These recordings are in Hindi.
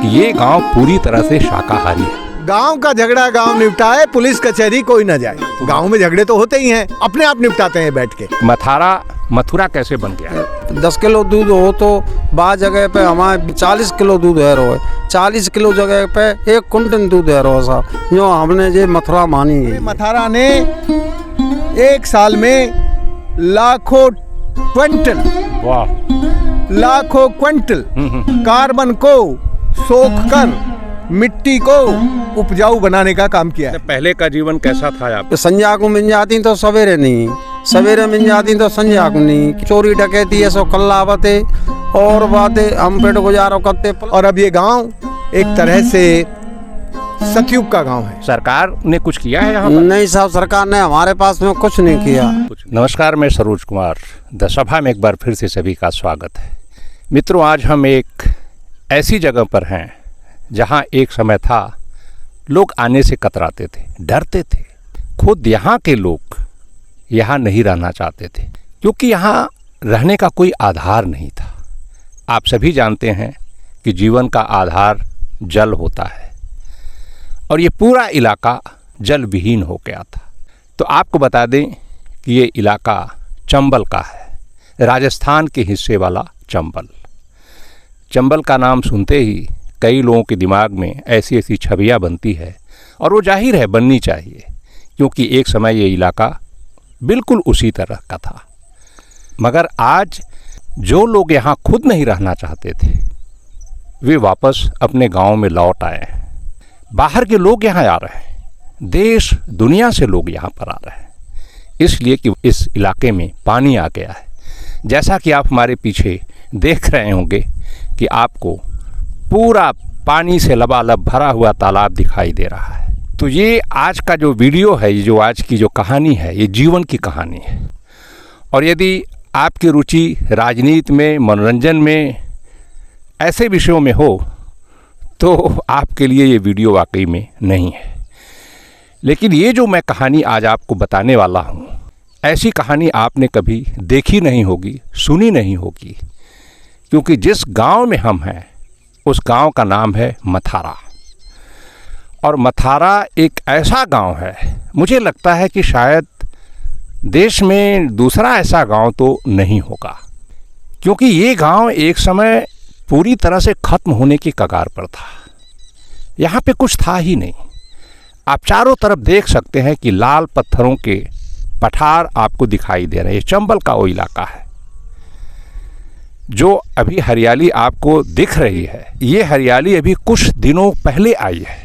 कि ये गांव पूरी तरह से शाकाहारी है। गांव का झगड़ा गांव निपटाए, पुलिस कचहरी कोई न जाए। गांव में झगड़े तो होते ही हैं, अपने आप निपटाते हैं बैठ के। मथुरा कैसे बन गया? 10 किलो दूध हो तो बाद जगह पे हमारे 40 किलो दूध है रो, 40 किलो जगह पे 1 कुंटल दूध है रो सा, जो हमने ये मथुरा मानी है। मथुरा ने एक साल में लाखों क्विंटल कार्बन को सोख कर मिट्टी को उपजाऊ बनाने का काम किया है। पहले का जीवन कैसा था आप? संध्या को मिल जाती तो सवेरे नहीं, सवेरे मिल जाती तो संध्या को नहीं। चोरी डकैती है सो कल्लावते और बातें हम पेट गुजारो करते। और अब ये गांव एक तरह से सतयुग का गांव है। सरकार ने कुछ किया है यहाँ पर? नहीं साहब, सरकार ने हमारे पास में कुछ नहीं किया। नमस्कार, मैं सरोज कुमार, द सभा में एक बार फिर से सभी का स्वागत है। मित्रों, आज हम एक ऐसी जगह पर हैं जहाँ एक समय था लोग आने से कतराते थे, डरते थे। खुद यहाँ के लोग यहाँ नहीं रहना चाहते थे क्योंकि यहाँ रहने का कोई आधार नहीं था। आप सभी जानते हैं कि जीवन का आधार जल होता है और ये पूरा इलाका जल विहीन हो गया था। तो आपको बता दें कि ये इलाका चंबल का है, राजस्थान के हिस्से वाला चंबल। चंबल का नाम सुनते ही कई लोगों के दिमाग में ऐसी ऐसी छवियाँ बनती है और वो जाहिर है बननी चाहिए, क्योंकि एक समय ये इलाका बिल्कुल उसी तरह का था। मगर आज जो लोग यहाँ खुद नहीं रहना चाहते थे वे वापस अपने गांव में लौट आए हैं। बाहर के लोग यहाँ आ रहे हैं, देश दुनिया से लोग यहाँ पर आ रहे हैं, इसलिए कि इस इलाके में पानी आ गया है। जैसा कि आप हमारे पीछे देख रहे होंगे कि आपको पूरा पानी से लबालब भरा हुआ तालाब दिखाई दे रहा है। तो ये आज का जो वीडियो है, ये जो आज की जो कहानी है, ये जीवन की कहानी है। और यदि आपकी रुचि राजनीति में, मनोरंजन में, ऐसे विषयों में हो तो आपके लिए ये वीडियो वाकई में नहीं है। लेकिन ये जो मैं कहानी आज आपको बताने वाला हूँ, ऐसी कहानी आपने कभी देखी नहीं होगी, सुनी नहीं होगी, क्योंकि जिस गांव में हम हैं उस गांव का नाम है मथुरा। और मथुरा एक ऐसा गांव है, मुझे लगता है कि शायद देश में दूसरा ऐसा गांव तो नहीं होगा, क्योंकि ये गांव एक समय पूरी तरह से खत्म होने की कगार पर था। यहाँ पे कुछ था ही नहीं। आप चारों तरफ देख सकते हैं कि लाल पत्थरों के पठार आपको दिखाई दे रहे हैं। ये चंबल का वो इलाका है। जो अभी हरियाली आपको दिख रही है, ये हरियाली अभी कुछ दिनों पहले आई है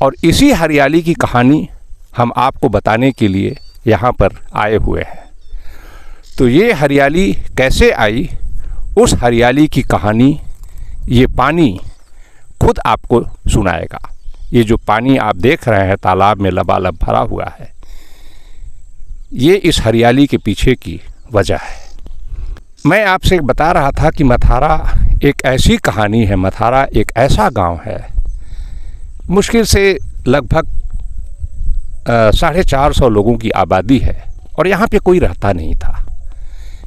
और इसी हरियाली की कहानी हम आपको बताने के लिए यहाँ पर आए हुए हैं। तो ये हरियाली कैसे आई, उस हरियाली की कहानी ये पानी खुद आपको सुनाएगा। ये जो पानी आप देख रहे हैं तालाब में लबालब भरा हुआ है, ये इस हरियाली के पीछे की वजह है। मैं आपसे बता रहा था कि मथुरा एक ऐसी कहानी है, मथुरा एक ऐसा गांव है, मुश्किल से लगभग 450 लोगों की आबादी है और यहाँ पे कोई रहता नहीं था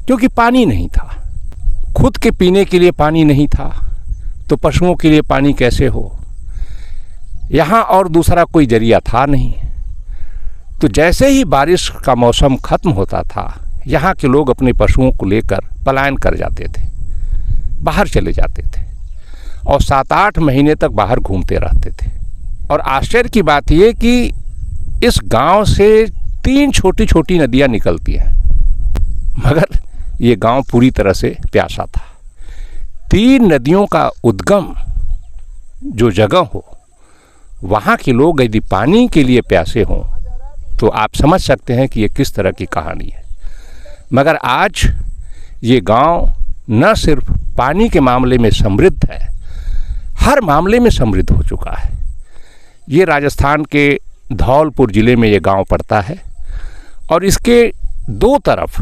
क्योंकि पानी नहीं था। खुद के पीने के लिए पानी नहीं था तो पशुओं के लिए पानी कैसे हो। यहाँ और दूसरा कोई जरिया था नहीं। तो जैसे ही बारिश का मौसम खत्म होता था, यहाँ के लोग अपने पशुओं को लेकर पलायन कर जाते थे, बाहर चले जाते थे और 7-8 महीने तक बाहर घूमते रहते थे। और आश्चर्य की बात यह कि इस गांव से 3 छोटी छोटी नदियाँ निकलती हैं, मगर ये गांव पूरी तरह से प्यासा था। 3 नदियों का उद्गम जो जगह हो, वहाँ के लोग यदि पानी के लिए प्यासे हों तो आप समझ सकते हैं कि ये किस तरह की कहानी है। मगर आज ये गांव न सिर्फ पानी के मामले में समृद्ध है, हर मामले में समृद्ध हो चुका है। ये राजस्थान के धौलपुर ज़िले में ये गांव पड़ता है और इसके 2 तरफ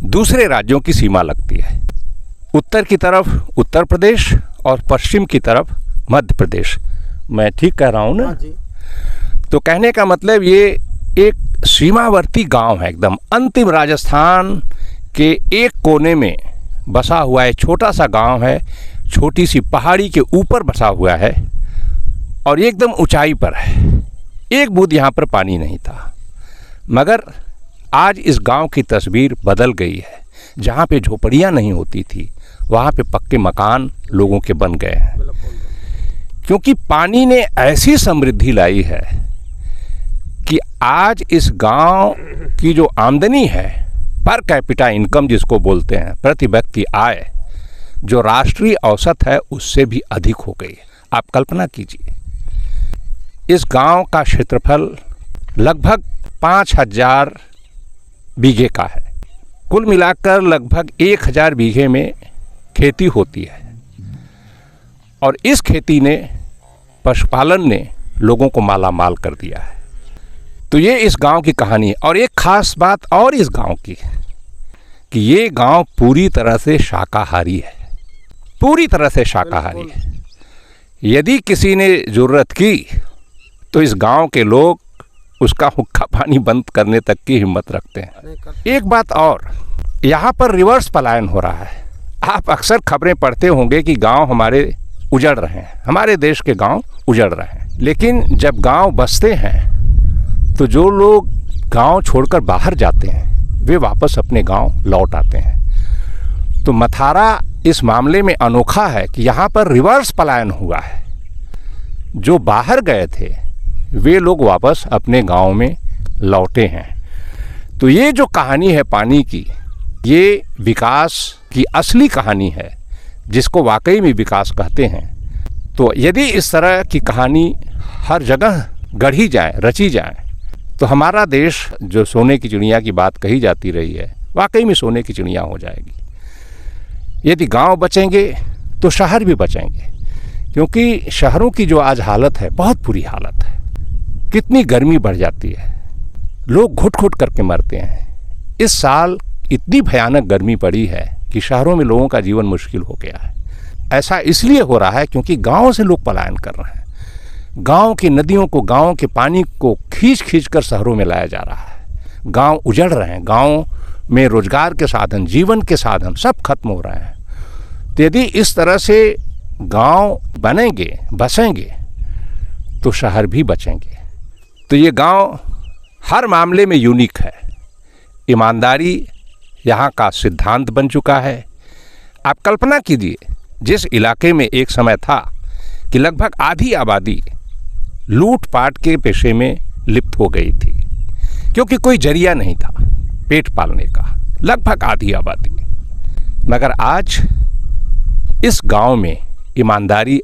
दूसरे राज्यों की सीमा लगती है। उत्तर की तरफ उत्तर प्रदेश और पश्चिम की तरफ मध्य प्रदेश। मैं ठीक कह रहा हूँ ना? हाँ जी। तो कहने का मतलब ये एक सीमावर्ती गांव है, एकदम अंतिम राजस्थान के एक कोने में बसा हुआ है, छोटा सा गांव है। छोटी सी पहाड़ी के ऊपर बसा हुआ है और एकदम ऊंचाई पर है। एक बूंद यहाँ पर पानी नहीं था। मगर आज इस गांव की तस्वीर बदल गई है। जहाँ पे झोपड़ियाँ नहीं होती थी वहाँ पे पक्के मकान लोगों के बन गए हैं, क्योंकि पानी ने ऐसी समृद्धि लाई है कि आज इस गांव की जो आमदनी है, पर कैपिटा इनकम जिसको बोलते हैं, प्रति व्यक्ति आय, जो राष्ट्रीय औसत है उससे भी अधिक हो गई है। आप कल्पना कीजिए, इस गांव का क्षेत्रफल लगभग 5000 बीघे का है। कुल मिलाकर लगभग 1000 बीघे में खेती होती है और इस खेती ने, पशुपालन ने लोगों को माला माल कर दिया है। तो ये इस गांव की कहानी है। और एक खास बात और इस गांव की कि ये गांव पूरी तरह से शाकाहारी है, पूरी तरह से शाकाहारी है। यदि किसी ने ज़रूरत की तो इस गांव के लोग उसका हुक्का पानी बंद करने तक की हिम्मत रखते हैं। एक बात और, यहाँ पर रिवर्स पलायन हो रहा है। आप अक्सर खबरें पढ़ते होंगे कि गांव हमारे उजड़ रहे हैं, हमारे देश के गांव उजड़ रहे हैं। लेकिन जब गांव बसते हैं तो जो लोग गांव छोड़कर बाहर जाते हैं वे वापस अपने गांव लौट आते हैं। तो मथारा इस मामले में अनोखा है कि यहाँ पर रिवर्स पलायन हुआ है। जो बाहर गए थे वे लोग वापस अपने गांव में लौटे हैं। तो ये जो कहानी है पानी की, ये विकास की असली कहानी है, जिसको वाकई में विकास कहते हैं। तो यदि इस तरह की कहानी हर जगह गढ़ी जाए, रची जाए, तो हमारा देश, जो सोने की चिड़िया की बात कही जाती रही है, वाकई में सोने की चिड़िया हो जाएगी। यदि गांव बचेंगे तो शहर भी बचेंगे, क्योंकि शहरों की जो आज हालत है, बहुत बुरी हालत है। कितनी गर्मी बढ़ जाती है, लोग घुट घुट करके मरते हैं। इस साल इतनी भयानक गर्मी पड़ी है कि शहरों में लोगों का जीवन मुश्किल हो गया है। ऐसा इसलिए हो रहा है क्योंकि गांव से लोग पलायन कर रहे हैं। गांव की नदियों को, गांव के पानी को खींच खींच कर शहरों में लाया जा रहा है। गांव उजड़ रहे हैं, गांव में रोजगार के साधन, जीवन के साधन सब खत्म हो रहे हैं। तो यदि इस तरह से गांव बनेंगे, बसेंगे, तो शहर भी बचेंगे। तो ये गांव हर मामले में यूनिक है। ईमानदारी यहाँ का सिद्धांत बन चुका है। आप कल्पना कीजिए, जिस इलाके में एक समय था कि लगभग आधी आबादी लूटपाट के पेशे में लिप्त हो गई थी, क्योंकि कोई जरिया नहीं था पेट पालने का, लगभग आधी आबादी। मगर आज इस गांव में ईमानदारी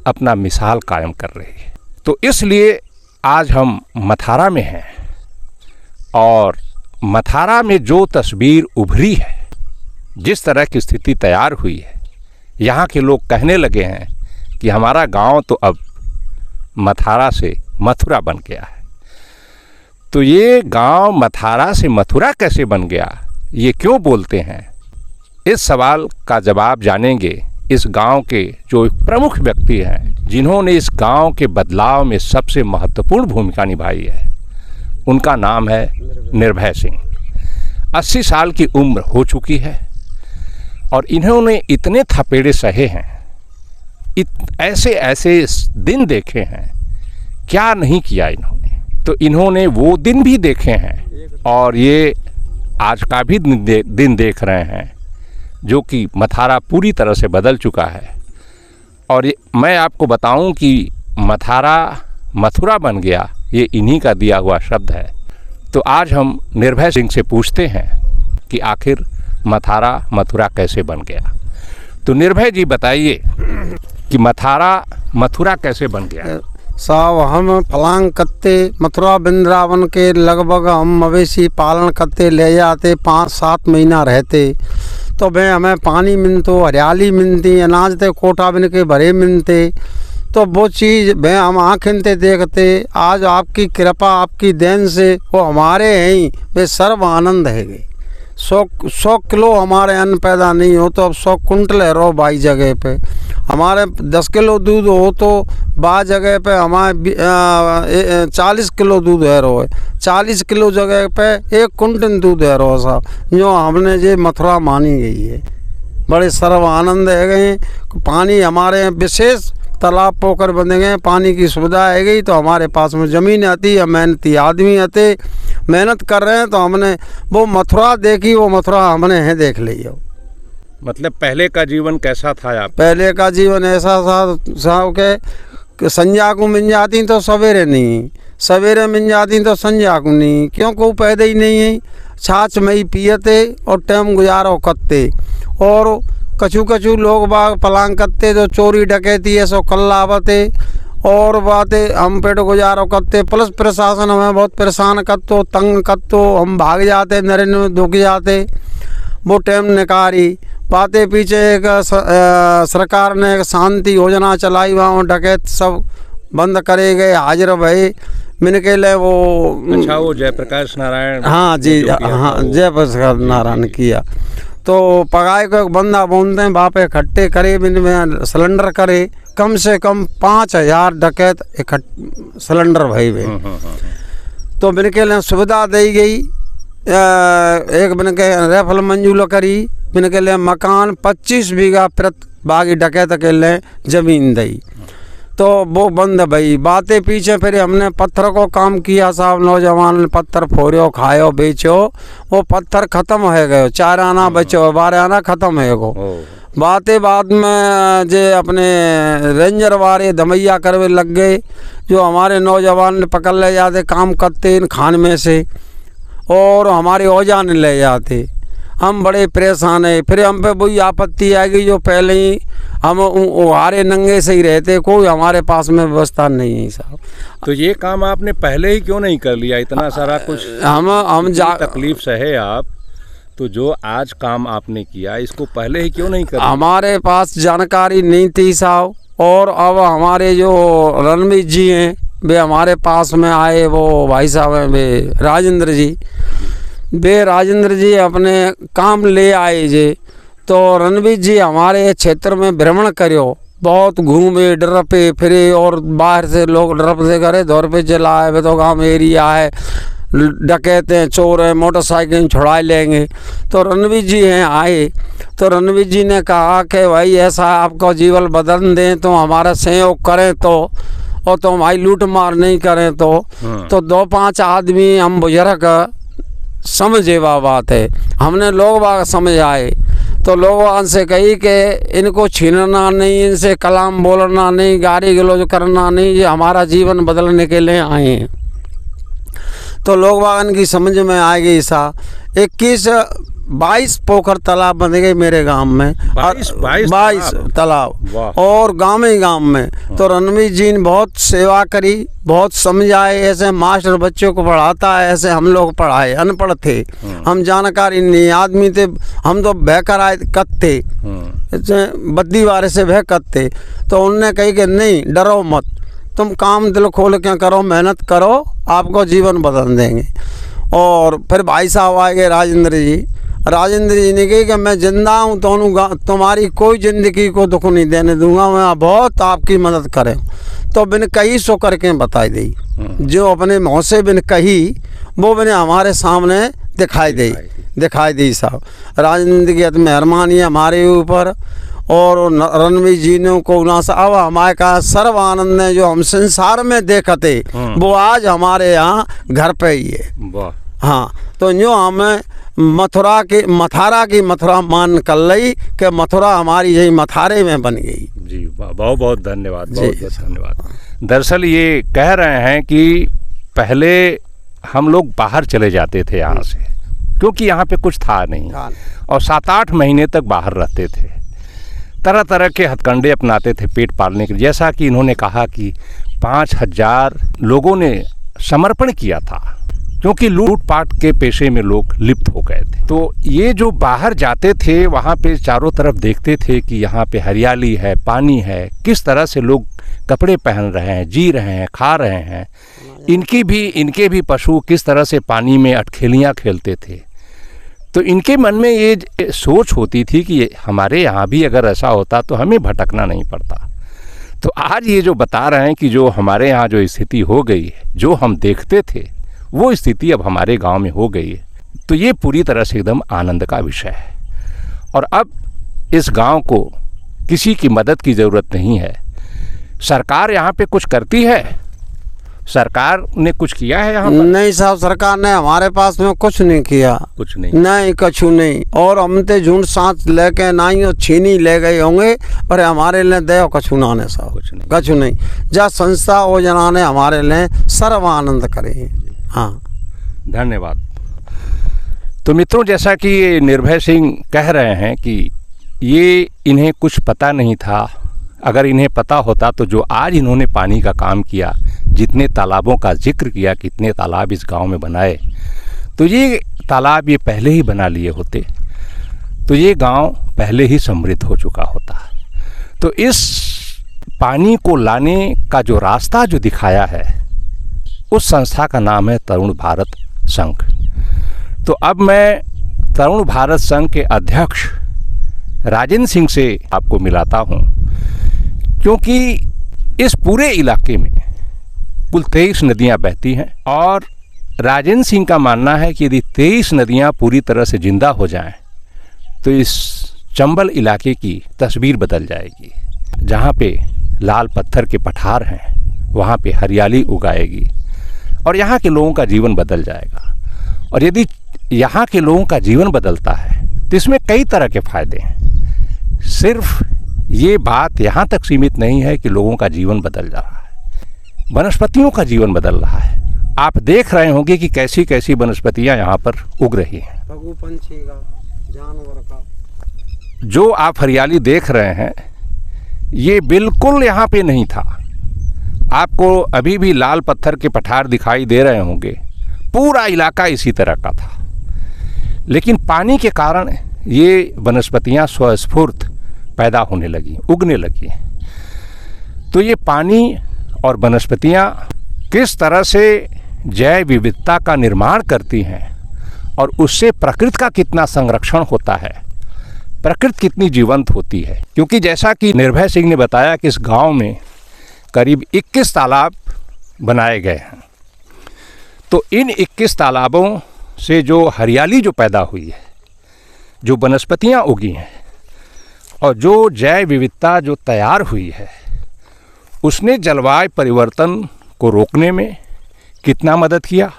अपना मिसाल कायम कर रही है। तो इसलिए आज हम मथारा में हैं और मथारा में जो तस्वीर उभरी है, जिस तरह की स्थिति तैयार हुई है, यहाँ के लोग कहने लगे हैं कि हमारा गांव तो अब मथारा से मथुरा बन गया है। तो ये गांव मथारा से मथुरा कैसे बन गया, ये क्यों बोलते हैं, इस सवाल का जवाब जानेंगे इस गांव के जो प्रमुख व्यक्ति हैं, जिन्होंने इस गांव के बदलाव में सबसे महत्वपूर्ण भूमिका निभाई है। उनका नाम है निर्भय सिंह। 80 साल की उम्र हो चुकी है और इन्होंने इतने थपेड़े सहे हैं, ऐसे ऐसे दिन देखे हैं, क्या नहीं किया इन्होंने। तो इन्होंने वो दिन भी देखे हैं और ये आज का भी दिन देख रहे हैं, जो कि मथारा पूरी तरह से बदल चुका है। और मैं आपको बताऊं कि मथारा मथुरा बन गया, ये इन्हीं का दिया हुआ शब्द है। तो आज हम निर्भय सिंह से पूछते हैं कि आखिर मथारा मथुरा कैसे बन गया। तो निर्भय जी बताइए कि मथारा मथुरा कैसे बन गया। साहब, हम फलांग करते मथुरा वृंदावन के लगभग हम मवेशी पालन करते ले जाते, 5-7 महीना रहते, तो भाई हमें पानी मिलतो, हरियाली मिलती, अनाज ते कोटा बिन के भरे मिलते। तो वो चीज़ भाई हम आँखें ते देखते। आज आपकी कृपा, आपकी देन से वो हमारे हैं वे सर्व आनंद है गए। 100 किलो हमारे अन्न पैदा नहीं हो तो अब 100 कुंटल है रो बाई जगह पे। हमारे 10 किलो दूध हो तो बा जगह पे हमारे 40 किलो दूध है रो है। 40 किलो जगह पे 1 कुंटल दूध है रो साहब, जो हमने ये मथुरा मानी गई है। बड़े सर्व आनंद है गए। पानी हमारे विशेष तालाब पोखर बने गए, पानी की सुविधा है गई। तो हमारे पास में ज़मीन आती है, मेहनती आदमी आते, मेहनत कर रहे हैं। तो हमने वो मथुरा देखी, वो मथुरा हमने है देख ली हो। मतलब पहले का जीवन कैसा था आप? पहले का जीवन ऐसा था कि संध्या को मिल जाती तो सवेरे नहीं, सवेरे मिल जाती तो संध्या को नहीं, क्यों को पैदा ही नहीं है। छाछ में ही पियते और टाइम गुजारो करते। और कछु कछु लोग बाग पलांग करते तो चोरी डकैती ऐसो कल्लावते और बातें हम पेट गुजारो करते। प्लस प्रशासन हमें बहुत परेशान करतो, तंग करतो, हम भाग जाते, नरेंद्र में दुख जाते। वो टाइम निकारी बातें पीछे एक सरकार ने एक शांति योजना चलाई, वहाँ डकैत सब बंद करे गए, हाजिर भये मैंने कह ले वो। अच्छा, वो जयप्रकाश नारायण? हाँ जी, हाँ जयप्रकाश नारायण किया। तो पगाए को एक बंदा बोलते हैं बाप इकट्ठे करे, में सिलेंडर करे, कम से कम 5000 डकैत सिलेंडर भई वे। तो मैंने कह सुविधा दी गई। एक मैंने कह रेफल मंजूर करी, मैंने कह मकान 25 बीघा प्रति बागी डकैत के लिए जमीन दी। तो वो बंद भाई बातें पीछे। फिर हमने पत्थर को काम किया साहब, नौजवान ने पत्थर फोड़ो, खायो, बेचो। वो पत्थर ख़त्म हो गए, 4 आना बचो, 12 आना ख़त्म है गो। बातें बाद में जे अपने रेंजर वाले धमैया करवे लग गए, जो हमारे नौजवान ने पकड़ ले जाते काम करते इन खान में से, और हमारे औजार ने ले जाते। हम बड़े परेशान है। फिर हम पे वही आपत्ति आ गई, जो पहले ही हम उहारे नंगे से ही रहते, कोई हमारे पास में व्यवस्था नहीं है साहब। तो ये काम आपने पहले ही क्यों नहीं कर लिया? इतना सारा कुछ हम तकलीफ सहे आप, तो जो आज काम आपने किया इसको पहले ही क्यों नहीं कर? हमारे पास जानकारी नहीं थी साहब। और अब हमारे जो रणवीर जी हैं वे हमारे पास में आए, वो भाई साहब हैं वे राजेंद्र जी, वे राजेंद्र जी अपने काम ले आए जे। तो रणवीर जी हमारे क्षेत्र में भ्रमण करो, बहुत घूमे, डरपे फिरे, और बाहर से लोग डरप से करे दौर पे चला है, तो गाँव एरिया है, डकैते हैं, चोर हैं, मोटरसाइकिल छुड़ा लेंगे। तो रणवीर जी हैं आए। तो रणवीर जी ने कहा कि भाई ऐसा आपका जीवन बदल दें तो हमारा सहयोग करें, तो और तो भाई लूट मार नहीं करें। तो 2-5 आदमी हम बुजुर्ग समझे वह बात है, हमने लोग बाग समझ आए। तो लोगों से कही कि इनको छीनना नहीं, इनसे कलाम बोलना नहीं, गाली गलौज करना नहीं, ये हमारा जीवन बदलने के लिए आए हैं। तो लोग बागन की समझ में आ गई सा। 22 पोखर तालाब बन गए मेरे गांव में, 22 तालाब, और गांव ही गांव में। तो रणवीर जी ने बहुत सेवा करी, बहुत समझाए। ऐसे मास्टर बच्चों को पढ़ाता है, ऐसे हम लोग पढ़ाए, अनपढ़ थे, हम जानकारी नहीं आदमी थे, हम तो बहकर आए कत्ते, बद्दी वारे से बह कत्ते। तो उनने कही कि नहीं डरो मत, तुम काम दिल खोल के करो, मेहनत करो, आपको जीवन बदल देंगे। और फिर भाई साहब आए गए राजेंद्र जी। राजेंद्र जी ने कही कि मैं जिंदा हूँ तो तुम्हारी कोई ज़िंदगी को दुख नहीं देने दूंगा, मैं बहुत आपकी मदद करें। तो बिन कही सो करके बताई दी, जो अपने मुँह से बिन कही वो बिन हमारे सामने दिखाई दी साहब। राजेंद्र की मेहरबानी है हमारे ऊपर। और रणवीर जी ने को ना अब हमारे का सर्व आनंद है, जो हम संसार में देखते वो आज हमारे यहाँ घर पे ही है। हाँ, तो जो हमें मथुरा की मथुरा मान कर ली कि मथुरा हमारी यही मथारे में बन गई। जी बहुत बहुत धन्यवाद, बहुत बहुत धन्यवाद। दरअसल ये कह रहे हैं कि पहले हम लोग बाहर चले जाते थे यहाँ से, क्योंकि यहाँ पे कुछ था नहीं, और 7-8 महीने तक बाहर रहते थे, तरह तरह के हथकंडे अपनाते थे पेट पालने के लिए। जैसा कि इन्होंने कहा कि 5000 लोगों ने समर्पण किया था, क्योंकि लूटपाट के पेशे में लोग लिप्त हो गए थे। तो ये जो बाहर जाते थे वहाँ पे चारों तरफ देखते थे कि यहाँ पे हरियाली है, पानी है, किस तरह से लोग कपड़े पहन रहे हैं, जी रहे हैं, खा रहे हैं, इनके भी पशु किस तरह से पानी में अटखेलियाँ खेलते थे। तो इनके मन में ये सोच होती थी कि हमारे यहाँ भी अगर ऐसा होता तो हमें भटकना नहीं पड़ता। तो आज ये जो बता रहे हैं कि जो हमारे यहाँ जो स्थिति हो गई है, जो हम देखते थे वो स्थिति अब हमारे गांव में हो गई है, तो ये पूरी तरह से एकदम आनंद का विषय है। और अब इस गांव को किसी की मदद की ज़रूरत नहीं है। सरकार यहाँ पे कुछ करती है? सरकार ने कुछ किया है यहाँ पर? नहीं साहब, सरकार ने हमारे पास में कुछ नहीं किया, कुछ नहीं। नहीं कछु नहीं। और हम ते झूठ सांस लेके नहीं और छीनी ले गए होंगे, पर हमारे लिए दे कछु ना ने साहब, कुछ नहीं। कछु नहीं। जा संस्था वो जना ने हमारे लिए सर्व आनंद करे। हाँ, धन्यवाद। तो मित्रों, जैसा कि निर्भय सिंह कह रहे हैं कि ये इन्हें कुछ पता नहीं था। अगर इन्हें पता होता तो जो आज इन्होंने पानी का काम किया, जितने तालाबों का जिक्र किया, कितने तालाब इस गांव में बनाए, तो ये तालाब ये पहले ही बना लिए होते तो ये गांव पहले ही समृद्ध हो चुका होता। तो इस पानी को लाने का जो रास्ता जो दिखाया है, उस संस्था का नाम है तरुण भारत संघ। तो अब मैं तरुण भारत संघ के अध्यक्ष राजेंद्र सिंह से आपको मिलाता हूँ, क्योंकि इस पूरे इलाके में कुल 23 नदियाँ बहती हैं और राजेंद्र सिंह का मानना है कि यदि 23 नदियाँ पूरी तरह से जिंदा हो जाएं तो इस चंबल इलाके की तस्वीर बदल जाएगी। जहाँ पे लाल पत्थर के पठार हैं वहाँ पे हरियाली उगाएगी और यहाँ के लोगों का जीवन बदल जाएगा। और यदि यहाँ के लोगों का जीवन बदलता है तो इसमें कई तरह के फायदे हैं। सिर्फ ये बात यहाँ तक सीमित नहीं है कि लोगों का जीवन बदल रहा है, वनस्पतियों का जीवन बदल रहा है। आप देख रहे होंगे कि कैसी कैसी वनस्पतियाँ यहाँ पर उग रही हैं। पशु पंछी का, जानवर का, जो आप हरियाली देख रहे हैं ये बिल्कुल यहाँ पे नहीं था। आपको अभी भी लाल पत्थर के पठार दिखाई दे रहे होंगे, पूरा इलाका इसी तरह का था। लेकिन पानी के कारण ये वनस्पतियाँ स्वस्फूर्त पैदा होने लगी, उगने लगी। तो ये पानी और वनस्पतियाँ किस तरह से जैव विविधता का निर्माण करती हैं और उससे प्रकृति का कितना संरक्षण होता है, प्रकृति कितनी जीवंत होती है। क्योंकि जैसा कि निर्भय सिंह ने बताया कि इस गांव में करीब 21 तालाब बनाए गए हैं। तो इन 21 तालाबों से जो हरियाली जो पैदा हुई है, जो वनस्पतियाँ उगी हैं और जो जैव विविधता जो तैयार हुई है, उसने जलवायु परिवर्तन को रोकने में कितना मदद किया।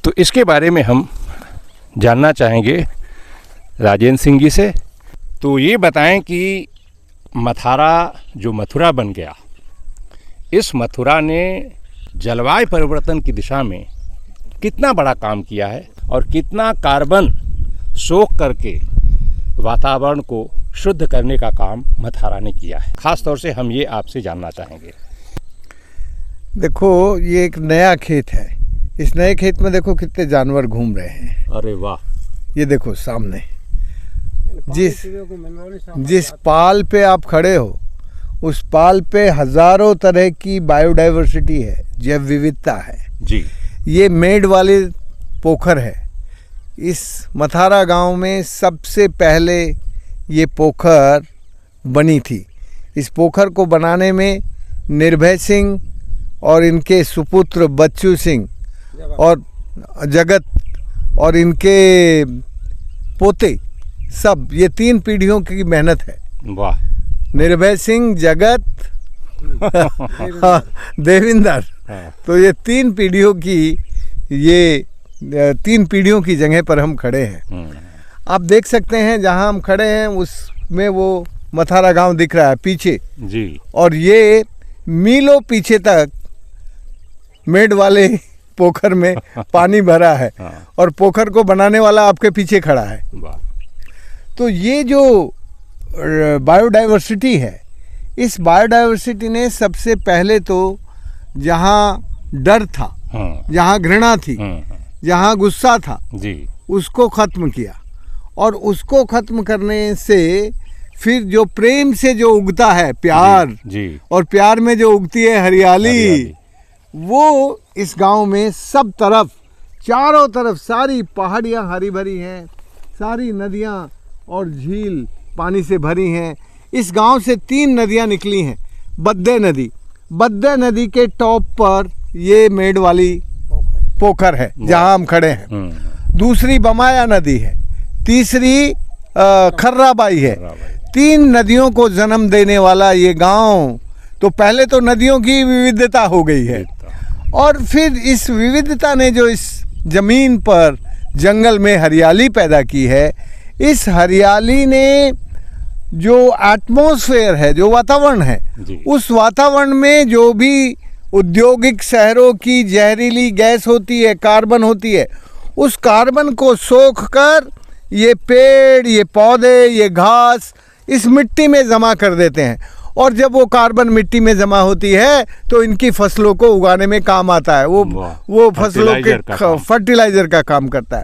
तो इसके बारे में हम जानना चाहेंगे राजेंद्र सिंह जी से। तो ये बताएं कि मथारा जो मथुरा बन गया, इस मथुरा ने जलवायु परिवर्तन की दिशा में कितना बड़ा काम किया है और कितना कार्बन सोख करके वातावरण को शुद्ध करने का काम मथारा ने किया है। खास तौर से हम ये आपसे जानना चाहेंगे। देखो, ये एक नया खेत है। इस नए खेत में देखो कितने जानवर घूम रहे हैं। अरे वाह! ये देखो सामने जिस पाल पे आप खड़े हो, उस पाल पे हजारों तरह की बायोडाइवर्सिटी है, जैव विविधता है जी। ये मेड वाले पोखर है। इस मथारा गांव में सबसे पहले ये पोखर बनी थी। इस पोखर को बनाने में निर्भय सिंह और इनके सुपुत्र बच्चू सिंह और जगत और इनके पोते, सब ये 3 पीढ़ियों की मेहनत है। वाह! निर्भय सिंह, जगत, देविंदर। तो ये 3 पीढ़ियों की, ये 3 पीढ़ियों की जगह पर हम खड़े हैं। आप देख सकते हैं जहां हम खड़े हैं उसमें वो मथारा गांव दिख रहा है पीछे जी। और ये मीलों पीछे तक मेड वाले पोखर में पानी भरा है और पोखर को बनाने वाला आपके पीछे खड़ा है। वाह! तो ये जो बायोडाइवर्सिटी है, इस बायोडाइवर्सिटी ने सबसे पहले तो जहाँ डर था, जहाँ घृणा थी, जहाँ गुस्सा था जी, उसको ख़त्म किया। और उसको ख़त्म करने से फिर जो प्रेम से जो उगता है प्यार जी। और प्यार में जो उगती है हरियाली, वो इस गांव में सब तरफ, चारों तरफ सारी पहाड़ियाँ हरी भरी हैं, सारी नदियाँ और झील पानी से भरी हैं। इस गांव से 3 नदियाँ निकली हैं। बद्दे नदी के टॉप पर ये मेड वाली पोखर है जहां हम खड़े हैं। दूसरी बमाया नदी है, तीसरी खर्राबाई है। 3 नदियों को जन्म देने वाला ये गांव, तो पहले तो नदियों की विविधता हो गई है, और फिर इस विविधता ने जो इस ज़मीन पर जंगल में हरियाली पैदा की है, इस हरियाली ने जो एटमॉस्फेयर है, जो वातावरण है, उस वातावरण में जो भी औद्योगिक शहरों की जहरीली गैस होती है, कार्बन होती है, उस कार्बन को सोख कर ये पेड़, ये पौधे, ये घास इस मिट्टी में जमा कर देते हैं, और जब वो कार्बन मिट्टी में जमा होती है तो इनकी फसलों को उगाने में काम आता है। वो फसलों के फर्टिलाइजर का काम करता है।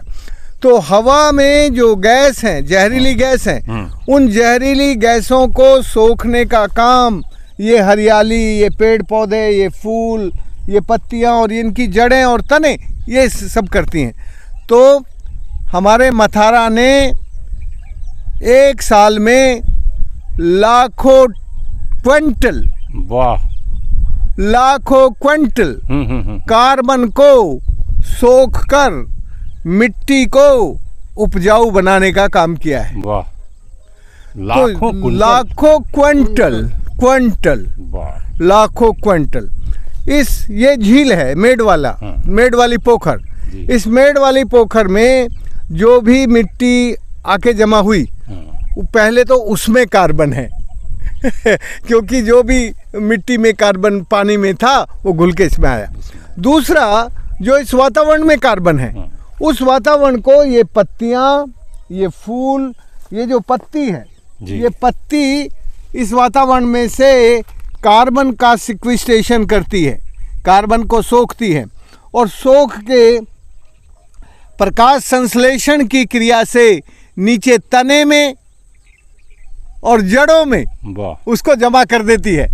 तो हवा में जो गैस हैं, जहरीली गैस हैं, उन जहरीली गैसों को सोखने का काम ये हरियाली, ये पेड़ पौधे, ये फूल, ये पत्तियां और इनकी जड़ें और तने ये सब करती हैं। तो हमारे मथारा ने एक साल में लाखों क्विंटल कार्बन को सोख कर मिट्टी को उपजाऊ बनाने का काम किया है। वाह, लाखों क्विंटल लाखों क्विंटल। ये झील है मेड वाली पोखर। इस मेड वाली पोखर में जो भी मिट्टी आके जमा हुई, पहले तो उसमें कार्बन है क्योंकि जो भी मिट्टी में कार्बन पानी में था वो घुल के इसमें आया। दूसरा, जो इस वातावरण में कार्बन है, उस वातावरण को ये पत्तियां, ये फूल, ये जो पत्ती है, ये पत्ती इस वातावरण में से कार्बन का सिक्विस्टेशन करती है, कार्बन को सोखती है, और सोख के प्रकाश संश्लेषण की क्रिया से नीचे तने में और जड़ों में उसको जमा कर देती है।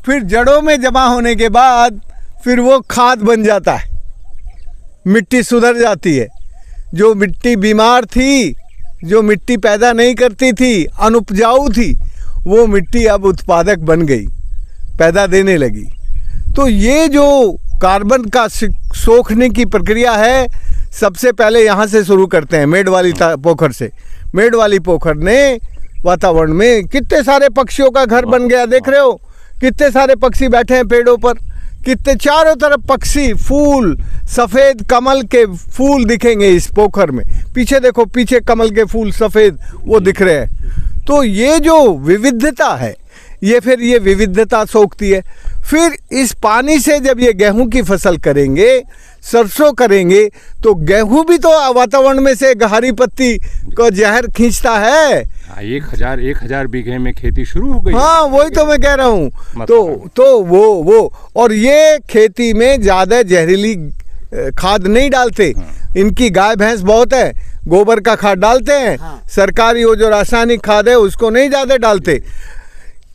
फिर जड़ों में जमा होने के बाद फिर वो खाद बन जाता है, मिट्टी सुधर जाती है। जो मिट्टी बीमार थी, जो मिट्टी पैदा नहीं करती थी, अनुपजाऊ थी, वो मिट्टी अब उत्पादक बन गई, पैदा देने लगी। तो ये जो कार्बन का सोखने की प्रक्रिया है, सबसे पहले यहाँ से शुरू करते हैं, मेड वाली पोखर से। मेड वाली पोखर ने वातावरण में कितने सारे पक्षियों का घर बन गया, देख रहे हो कितने सारे पक्षी बैठे हैं पेड़ों पर, कितने चारों तरफ पक्षी, फूल, सफ़ेद कमल के फूल दिखेंगे इस पोखर में। पीछे देखो, पीछे कमल के फूल सफ़ेद वो दिख रहे हैं। तो ये जो विविधता है, ये फिर ये विविधता सोखती है। फिर इस पानी से जब ये गेहूं की फसल करेंगे, सरसों करेंगे, तो गेहूं भी तो वातावरण में से हरी पत्ती को जहर खींचता है। 1000 बीघे में खेती शुरू हो गई। हाँ, वही तो मैं कह रहा हूँ। तो वो और ये खेती में ज़्यादा जहरीली खाद नहीं डालते। इनकी गाय भैंस बहुत है, गोबर का खाद डालते हैं। सरकारी वो जो रासायनिक खाद है उसको नहीं ज़्यादा डालते।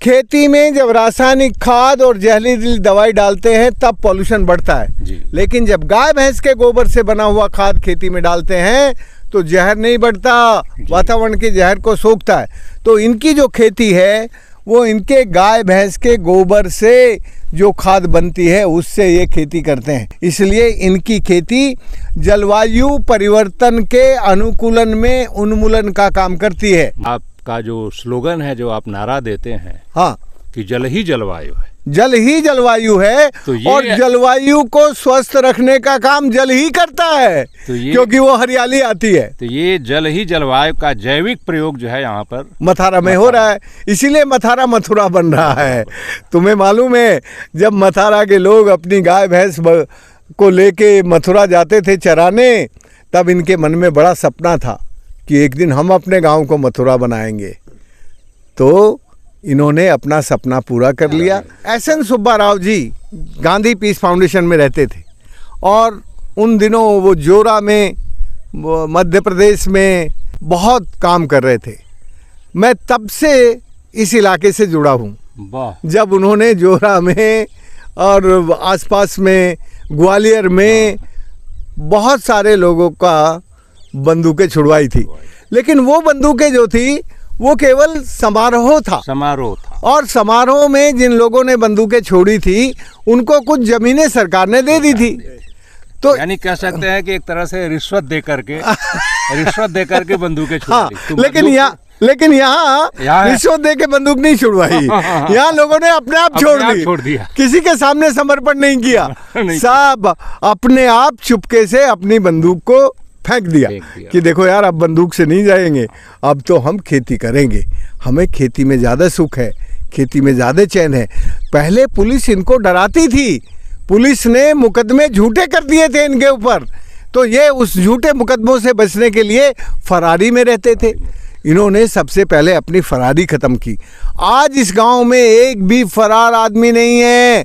खेती में जब रासायनिक खाद और जहरीली दवाई डालते हैं तब पॉल्यूशन बढ़ता है, लेकिन जब गाय भैंस के गोबर से बना हुआ खाद खेती में डालते हैं तो जहर नहीं बढ़ता, वातावरण के जहर को सोखता है। तो इनकी जो खेती है वो इनके गाय भैंस के गोबर से जो खाद बनती है उससे ये खेती करते हैं। इसलिए इनकी खेती जलवायु परिवर्तन के अनुकूलन में उन्मूलन का काम करती है। आपका जो स्लोगन है, जो आप नारा देते हैं, हाँ, कि जल ही जलवायु है, जल ही जलवायु है, तो और जलवायु को स्वस्थ रखने का काम जल ही करता है, तो क्योंकि वो हरियाली आती है। तो ये जल ही जलवायु का जैविक प्रयोग जो है यहाँ पर मथारा में हो रहा है, इसीलिए मथारा मथुरा बन रहा है। तुम्हें मालूम है, जब मथारा के लोग अपनी गाय भैंस को लेके मथुरा जाते थे चराने, तब इनके मन में बड़ा सपना था कि एक दिन हम अपने गांव को मथुरा बनाएंगे। तो इन्होंने अपना सपना पूरा कर लिया। SN. Subba Rao ji Gandhi peace foundation में रहते थे, और उन दिनों वो जोरा में, मध्य प्रदेश में बहुत काम कर रहे थे। मैं तब से इस इलाके से जुड़ा हूँ। जब उन्होंने जोरा में और आसपास में, ग्वालियर में बहुत सारे लोगों का बंदूकें छुड़वाई थी, लेकिन वो बंदूकें जो थी वो केवल समारोह था। और समारोह में जिन लोगों ने बंदूकें छोड़ी थी उनको कुछ ज़मीनें सरकार ने दे दी थी। तो यानी कह सकते हैं कि एक तरह से रिश्वत दे करके बंदूकें छुड़ा हाँ, ली। तुम लेकिन बंदूक- यहाँ यहाँ- रिश्वत दे के बंदूक नहीं छुड़वाई। यहाँ लोगों ने अपने आप छोड़ दिया, किसी के सामने समर्पण नहीं किया। नहीं सब अपने आप चुपके से अपनी बंदूक को फेंक दिया कि देखो यार, अब बंदूक से नहीं जाएंगे, अब तो हम खेती करेंगे, हमें खेती में ज़्यादा सुख है, खेती में ज़्यादा चैन है। पहले पुलिस इनको डराती थी, पुलिस ने मुकदमे झूठे कर दिए थे इनके ऊपर, तो ये उस झूठे मुकदमों से बचने के लिए फरारी में रहते थे। इन्होंने सबसे पहले अपनी फरारी ख़त्म की। आज इस गांव में एक भी फरार आदमी नहीं है,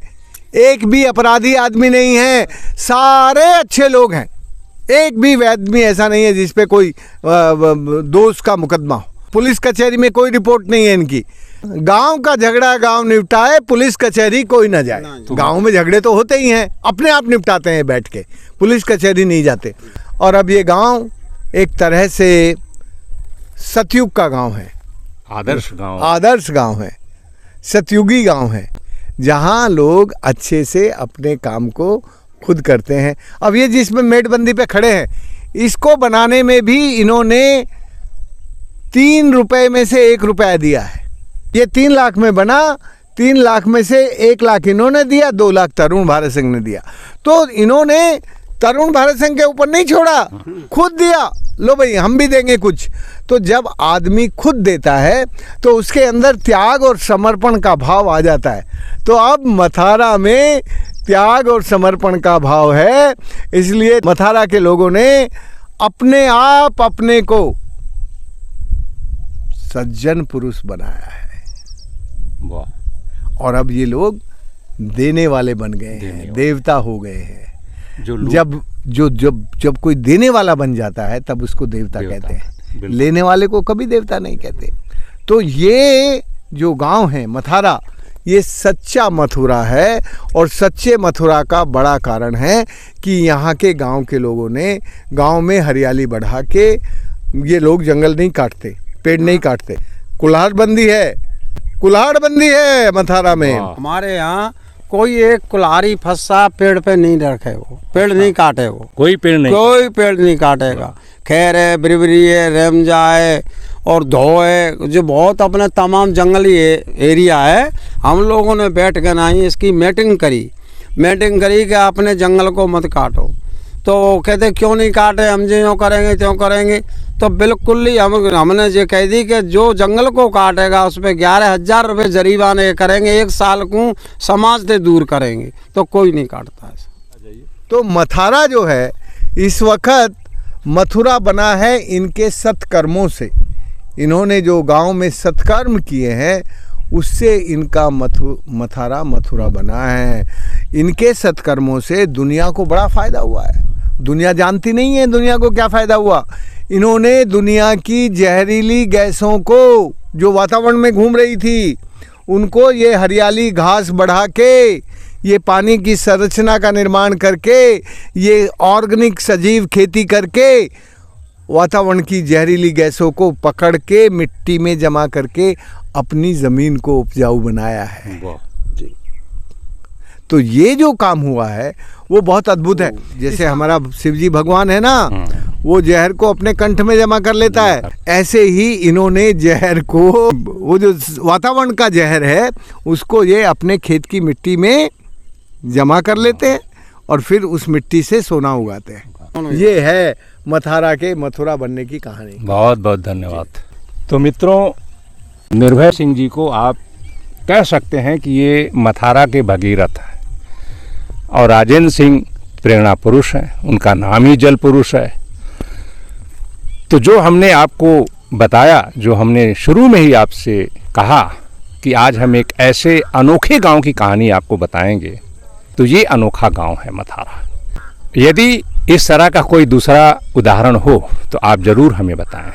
एक भी अपराधी आदमी नहीं है, सारे अच्छे लोग हैं। एक भी आदमी ऐसा नहीं है जिस पे कोई दोष का मुकदमा हो। पुलिस कचहरी में कोई रिपोर्ट नहीं है इनकी। गांव का झगड़ा गांव निपटाए, पुलिस कचहरी कोई ना जाए। गांव में झगड़े तो होते ही हैं, अपने आप निपटाते हैं बैठ के, पुलिस कचहरी नहीं जाते। और अब ये गांव एक तरह से सतयुग का गांव है, आदर्श गांव है, सतयुगी गांव है, जहां लोग अच्छे से अपने काम को खुद करते हैं। अब ये जिसमें मेड़बंदी पे खड़े हैं, इसको बनाने में भी इन्होंने 3 रुपए में से 1 रुपया दिया है। ये 3 लाख में बना, 3 लाख में से 1 लाख इन्होंने दिया, 2 लाख तरुण भारत सिंह ने दिया। तो इन्होंने तरुण भारत सिंह के ऊपर नहीं छोड़ा, खुद दिया, लो भाई हम भी देंगे कुछ। तो जब आदमी खुद देता है तो उसके अंदर त्याग और समर्पण का भाव आ जाता है। तो अब मथारा में त्याग और समर्पण का भाव है, इसलिए मथारा के लोगों ने अपने आप अपने को सज्जन पुरुष बनाया है। वाह। और अब ये लोग देने वाले बन गए हैं, देवता हो गए हैं। जब कोई देने वाला बन जाता है तब उसको देवता कहते हैं, लेने वाले को कभी देवता नहीं कहते। तो ये जो गांव है मथारा, ये सच्चा मथुरा है। और सच्चे मथुरा का बड़ा कारण है कि यहाँ के गांव के लोगों ने गांव में हरियाली बढ़ा के, ये लोग जंगल नहीं काटते, पेड़ नहीं काटते, कुल्हाड़बंदी है मथारा में। हमारे यहाँ कोई एक कुल्हाड़ी फंसा पेड़ पे नहीं रखे, वो पेड़ नहीं काटे, वो कोई पेड़ नहीं काटेगा। खैर है, बिरबरी है, रेमजा है और धो है, जो बहुत अपने तमाम जंगली एरिया है। हम लोगों ने बैठ कर ना ही इसकी मीटिंग करी कि अपने जंगल को मत काटो। तो कहते क्यों नहीं काटे, हम जो यूँ करेंगे त्यों करेंगे। तो बिल्कुल ही हमने ये कह दी कि जो जंगल को काटेगा उस पर 11,000 रुपये जरीमाने करेंगे, 1 साल को समाज से दूर करेंगे। तो कोई नहीं काटता है। तो मथारा जो है इस वक्त मथुरा बना है इनके सत्कर्मों से। इन्होंने जो गांव में सत्कर्म किए हैं उससे इनका मथारा मथुरा बना है। इनके सत्कर्मों से दुनिया को बड़ा फ़ायदा हुआ है। दुनिया जानती नहीं है दुनिया को क्या फ़ायदा हुआ। इन्होंने दुनिया की जहरीली गैसों को जो वातावरण में घूम रही थी, उनको ये हरियाली घास बढ़ा के, ये पानी की संरचना का निर्माण करके, ये ऑर्गेनिक सजीव खेती करके वातावरण की जहरीली गैसों को पकड़ के मिट्टी में जमा करके अपनी ज़मीन को उपजाऊ बनाया है। तो ये जो काम हुआ है वो बहुत अद्भुत है। जैसे हमारा शिवजी भगवान है ना, वो जहर को अपने कंठ में जमा कर लेता है, ऐसे ही इन्होंने जहर को, वो जो वातावरण का जहर है उसको ये अपने खेत की मिट्टी में जमा कर लेते हैं और फिर उस मिट्टी से सोना उगाते हैं। ये है मथारा के मथुरा बनने की कहानी। बहुत बहुत धन्यवाद। तो मित्रों, निर्भय सिंह जी को आप कह सकते हैं कि ये मथारा के भगीरथ हैं और राजेंद्र सिंह प्रेरणा पुरुष हैं, उनका नाम ही जल पुरुष है। तो जो हमने आपको बताया, जो हमने शुरू में ही आपसे कहा कि आज हम एक ऐसे अनोखे गांव की कहानी आपको बताएंगे, तो ये अनोखा गांव है मथारा। यदि इस तरह का कोई दूसरा उदाहरण हो तो आप ज़रूर हमें बताएं,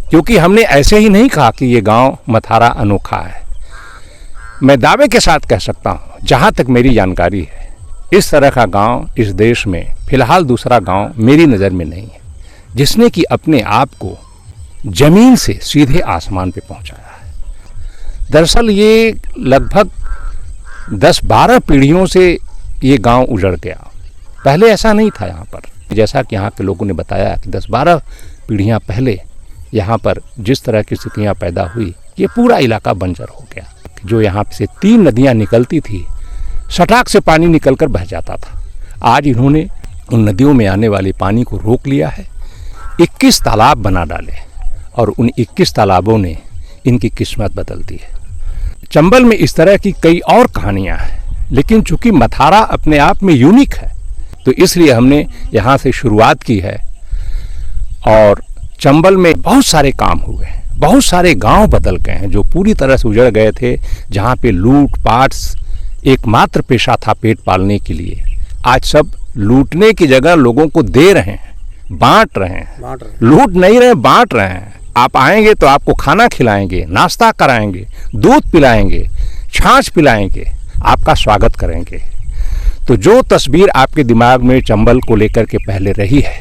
क्योंकि हमने ऐसे ही नहीं कहा कि ये गांव मथारा अनोखा है। मैं दावे के साथ कह सकता हूँ, जहाँ तक मेरी जानकारी है, इस तरह का गांव इस देश में फिलहाल दूसरा गांव मेरी नज़र में नहीं है जिसने कि अपने आप को जमीन से सीधे आसमान पे पहुंचाया है। दरअसल ये लगभग 10-12 पीढ़ियों से ये गांव उजड़ गया पहले ऐसा नहीं था यहाँ पर। जैसा कि यहाँ के लोगों ने बताया कि 10-12 पीढ़ियाँ पहले यहाँ पर जिस तरह की स्थितियाँ पैदा हुई, ये पूरा इलाका बंजर हो गया। जो यहाँ से 3 नदियाँ निकलती थी, सटाक से पानी निकलकर बह जाता था। आज इन्होंने उन नदियों में आने वाले पानी को रोक लिया है, 21 तालाब बना डाले और उन 21 तालाबों ने इनकी किस्मत बदल दी है। चंबल में इस तरह की कई और कहानियाँ हैं, लेकिन चूंकि मथारा अपने आप में यूनिक है तो इसलिए हमने यहाँ से शुरुआत की है। और चंबल में बहुत सारे काम हुए हैं, बहुत सारे गांव बदल गए हैं जो पूरी तरह से उजड़ गए थे, जहाँ पे लूट पाट एकमात्र पेशा था पेट पालने के लिए। आज सब लूटने की जगह लोगों को दे रहे हैं, बांट रहे हैं, लूट नहीं रहे, बांट रहे हैं। आप आएंगे तो आपको खाना खिलाएंगे, नाश्ता कराएंगे, दूध पिलाएंगे, छाछ पिलाएंगे, आपका स्वागत करेंगे। तो जो तस्वीर आपके दिमाग में चंबल को लेकर के पहले रही है,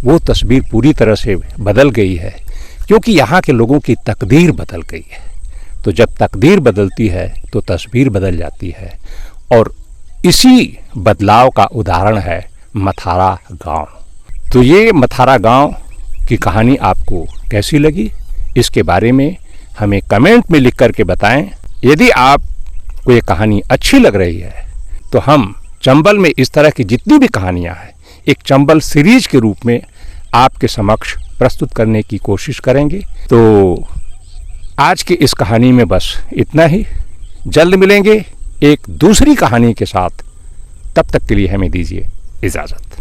वो तस्वीर पूरी तरह से बदल गई है, क्योंकि यहाँ के लोगों की तकदीर बदल गई है। तो जब तकदीर बदलती है तो तस्वीर बदल जाती है, और इसी बदलाव का उदाहरण है मथारा गांव। तो ये मथारा गांव की कहानी आपको कैसी लगी, इसके बारे में हमें कमेंट में लिख करके बताएं। यदि आपको ये कहानी अच्छी लग रही है तो हम चंबल में इस तरह की जितनी भी कहानियां हैं एक चंबल सीरीज के रूप में आपके समक्ष प्रस्तुत करने की कोशिश करेंगे। तो आज की इस कहानी में बस इतना ही। जल्द मिलेंगे एक दूसरी कहानी के साथ, तब तक के लिए हमें दीजिए इजाज़त।